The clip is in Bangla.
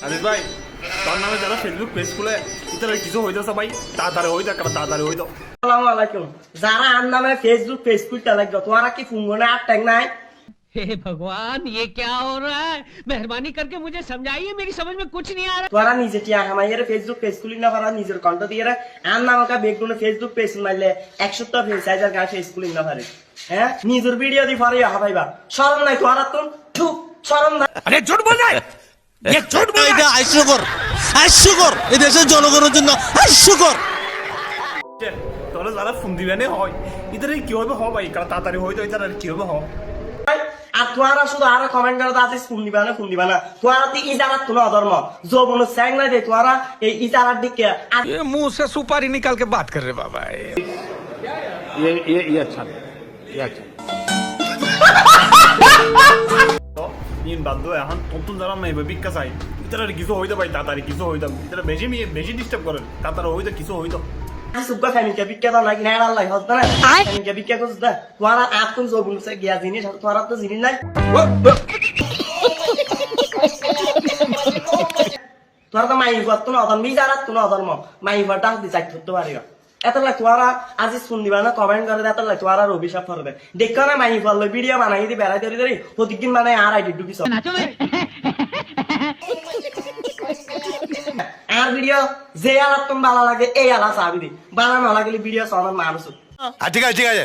আজিজ ভাই তোর নামে যারা ফেসবুক পেজ খুলে ইতারে কিছু হইতেছে ভাই তাড়াতাড়ি হই দেখ তাড়াতাড়ি হই দাও। আসসালামু আলাইকুম। যারা আর নামে ফেসবুক পেজ খুলতে লাগলো তোমারা কি ফুঙ্গনে আর ট্যাগ নাই? हे भगवान ये क्या हो रहा है। मेहरबानी करके मुझे समझाइए, मेरी समझ में कुछ नहीं आ रहा। তোরা নিজে টিয়া কামাইয়ের ফেসবুক পেজ খুলি না পারা নিজের কন্ট দিয়ে আর নামকা বেগুনে ফেসবুক পেজ মারলে 100টা পেজ সাইজার গা ফেস খুলি না পারে। হ্যাঁ নিজের ভিডিও দি ফারে হাবাইবা শরম নাই তোরা তো চুপ শরম নাই। আরে ঝুট বল যায় ये झूठ बोल এটা হাস্যকর এই দেশের জনগণের জন্য হাস্যকর। তোরা যারা ফোন দিবে না হয় ইতারে কিভাবে হয় ভাই তাড়াতাড়ি হই দাও ইতারে কিভাবে হয়। আর তোরা শুধু আর কমেন্ট করে দাঁতে ফোন দিবা না তোরা দি ইজারাত কোনো অধর্ম যৌবন স্যাং নাই দে তোরা এই ইজারার দিকে ये मुंह से सुपारी निकाल के बात कर रहे बाबा ये अच्छा नहीं, ये अच्छा ইন বাধ্য এখন নতুন যারা মেয়ে ভিক্ষা চাই ইতারে কিছু হই দাও ভাই তাড়াতাড়ি কিছু হই দাও ইতারে বেশি ডিস্টার্ব করেন তাড়াতাড়ি হই দাও কিছু হই দাও। সুগা ফ্যামিলিকে বিক্কা দাও নাকি না আল্লাহ হস না ফ্যামিলিকে বিক্কা করছ দা তোরা আতুন যৌবন সে গিয়া জিনিস তোরা তো জিনিস নাই তোরা তো মাই গত না অধর্ম ইজারাত কোনো অধর্ম মাই ভাটা দি চাই করতে পারিও এতলা তোরা আজি শুন দিবা না কমেন্ট করে এতলা তোরা অভিশাপ করবে দেখো না মাই ফল ভিডিও বানাই দি বেড়াই ধরে প্রতিদিন মানে আর আইডি ঢুকিছ আর ভিডিও যে আলাপ তুমি ভালো লাগে এই আলা চাবি দি ভালো না লাগলে ভিডিও সমান মানুষ ঠিক আছে